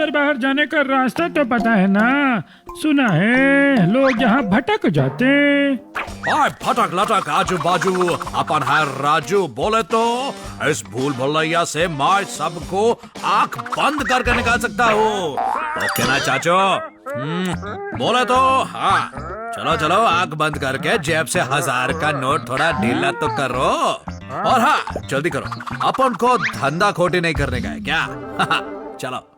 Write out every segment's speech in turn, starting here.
अंदर बाहर जाने का रास्ता तो पता है ना? सुना है लोग यहाँ भटक जाते। ओए भटक लटक आजू बाजू अपन है राजू। बोले तो इस भूल भुलैया से मैं सबको आंख बंद करके निकाल सकता हूँ। ओके ना चाचो? बोले तो हाँ। चलो चलो आंख बंद करके जेब से 1000 का नोट थोड़ा ढीला तो करो। और हाँ जल्दी करो, अपन को धंधा खोटी नहीं करने का है क्या? चलो।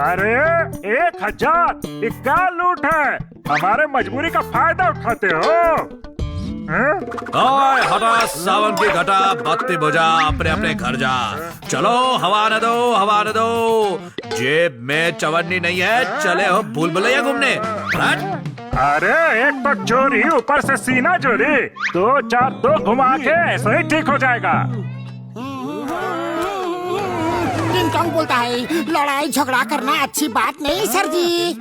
अरे 1000 ये क्या लूट है? हमारे मजबूरी का फायदा उठाते हो? ओए हटा सावन की घटा, बत्ती बुझा, अपने अपने घर जा। चलो हवा न दो, हवा न दो। जेब में चवन्नी नहीं है, चले हो भूल भुलैया घूमने। अरे एक तो चोरी ऊपर से सीना चोरी, 2-4 घुमा के ऐसे ही ठीक हो जाएगा। कौन बोलता है लड़ाई झगड़ा करना अच्छी बात नहीं सर जी।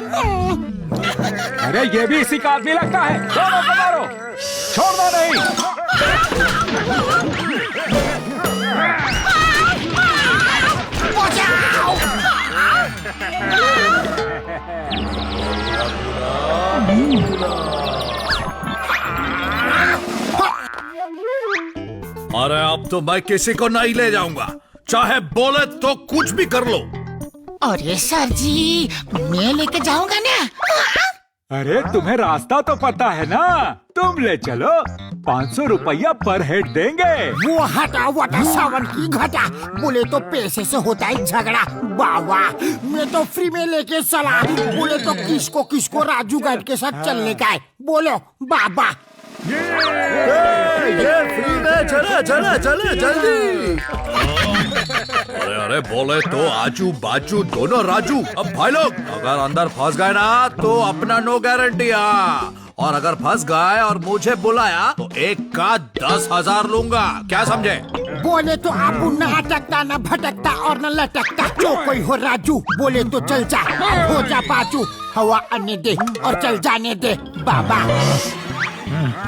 अरे ये भी इसी का आदमी लगता है। दोनों को मारो, छोड़ना नहीं। बचाओ! अरे अब तो मैं किसी को नहीं ले जाऊंगा, चाहे बोले तो कुछ भी कर लो। अरे सर जी मैं लेके जाऊंगा ना। अरे तुम्हें रास्ता तो पता है ना, तुम ले चलो। 500 रुपया पर हेड देंगे। वो हटा वटा सावन की घटा, बोले तो पैसे से होता है झगड़ा। बाबा मैं तो फ्री में लेके चला, बोले तो किसको राजू गाइड के साथ चलने का है। बोलो बाबा। ये फ्री में चले चले चले जल्दी। अरे अरे बोले तो आजू बाजू दोनों राजू। अब भाई लोग अगर अंदर फंस गए ना तो अपना नो गारंटी। और अगर फंस गए और मुझे बुलाया तो एक का 10,000 लूंगा, क्या समझे? बोले तो आप न अटकता न भटकता और न लटकता, जो कोई हो राजू बोले तो चल जा, हो जा बाजू, हवा आने दे और चल जाने दे बाबा।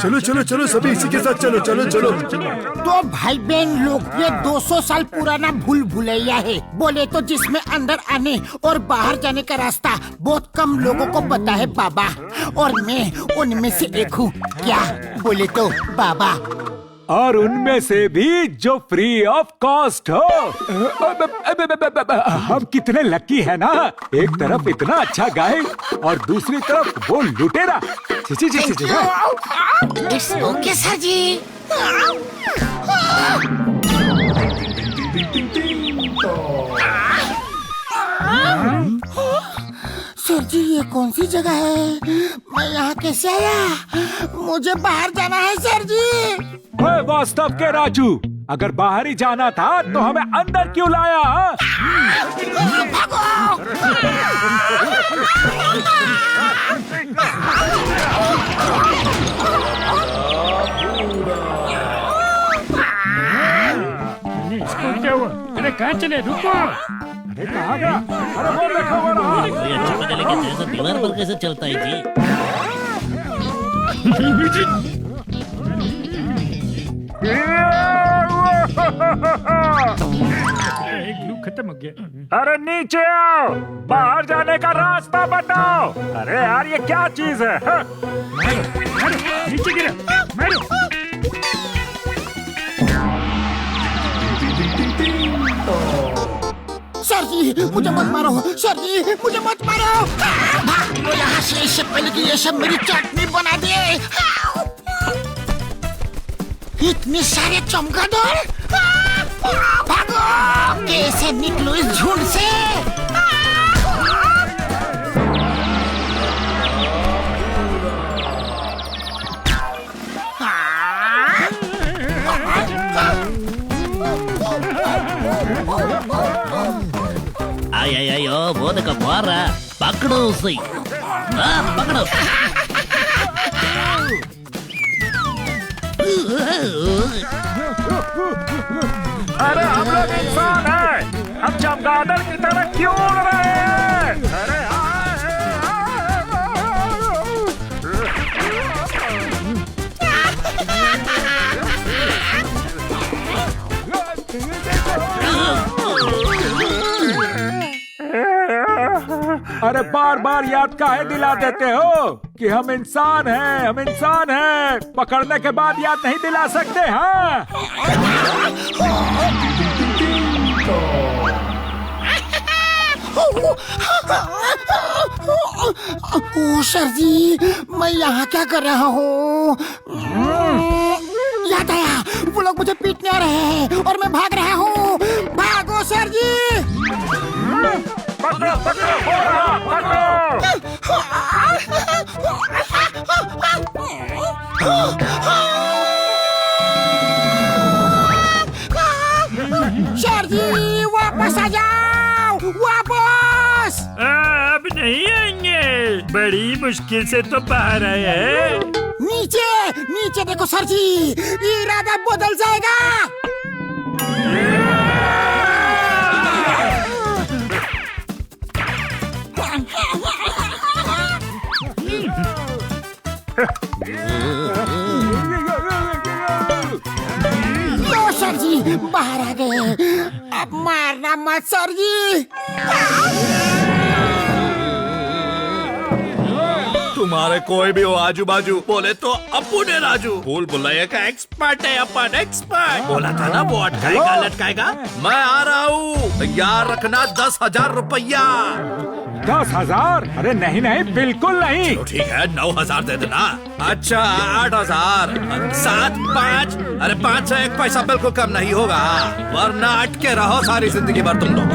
चलो चलो चलो सभी इसी के साथ चलो चलो चलो। तो भाई बहन लोग ये 200 साल पुराना भूल भुलैया है। बोले तो जिसमें अंदर आने और बाहर जाने का रास्ता बहुत कम लोगों को पता है बाबा, और मैं उनमें से एक हूँ। क्या बोले तो बाबा? और उनमें से भी जो फ्री ऑफ कॉस्ट हो। हम कितने लकी है ना, एक तरफ इतना अच्छा गाइड और दूसरी तरफ वो लुटेरा। It's okay sir ji. Sir ji ये कौन सी जगह है? मैं यहाँ कैसे आया? मुझे बाहर जाना है सर जी। वास्तव के राजू, अगर बाहर ही जाना था तो हमें अंदर क्यों लाया? इसको क्या हुआ? अरे कहाँ चले? रुको। अरे कहाँ गया? अरे वो देखो वो रहा। ये अच्छा पता लेकिन जैसा दीवार पर कैसे चलता है जी? ग्लू खत्म हो गया। अरे नीचे आओ, बाहर जाने का रास्ता बताओ। अरे यार ये क्या चीज है? मारो, नीचे गिरा, मारो। सर जी मुझे मत मारो, सर जी मुझे मत मारो। भागो यहाँ से, इससे पहले कि ये सब मेरी चटनी बना दे। इतने सारे चमगादड़, भागो, कैसे निकलो इस झुंड से? आई आई आई ओ बोध का मारा, पकड़ो उसे। पकड़ो। अरे हम लोग इंसान हैं, हम चमगादड़ की तरह क्यों उड़ रहे हैं? अरे अरे बार बार याद काहे दिला देते हो कि हम इंसान हैं, हम इंसान हैं। पकड़ने के बाद याद नहीं दिला सकते। हाँ ओ सर जी, मैं यहाँ क्या कर रहा हूँ? याद आया, वो लोग मुझे पीटने आ रहे हैं और मैं भाग रहा हूँ। भागो सर जी। पकड़ो पकड़ो सर जी वापस आ जाओ, वापस। अब नहीं आएंगे, बड़ी मुश्किल से तो बाहर आए हैं। नीचे नीचे देखो सर जी, इरादा बदल जाएगा। लो सर जी, बाहर आ गए। अब मारना मत सर जी। तुम्हारे कोई भी हो आजू बाजू, बोले तो अपू ने राजू भूल भुलैया का एक्सपर्ट है। अपन एक्सपर्ट बोला था ना, वो अटकाएगा लटकाएगा। मैं आ रहा हूँ, तैयार रखना 10,000 रुपया। 10,000? अरे नहीं नहीं, बिल्कुल नहीं। तो ठीक है, 9,000 दे देना। अच्छा 8,000, 7, 5। अरे 5 से 1 पैसा बिल्कुल कम नहीं होगा, वरना अटके रहो सारी जिंदगी भर तुम लोग।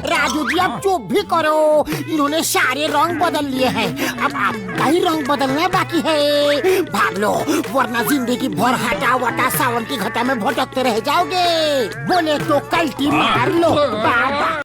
राजू जी अब चुप भी करो, इन्होंने सारे रंग बदल लिए हैं। अब आपका ही रंग बदलना बाकी है। भाग लो, वरना जिंदगी भर हटा वटा सावन की घटा में भटकते रह जाओगे। बोले तो कल्टी मार लो बाबा।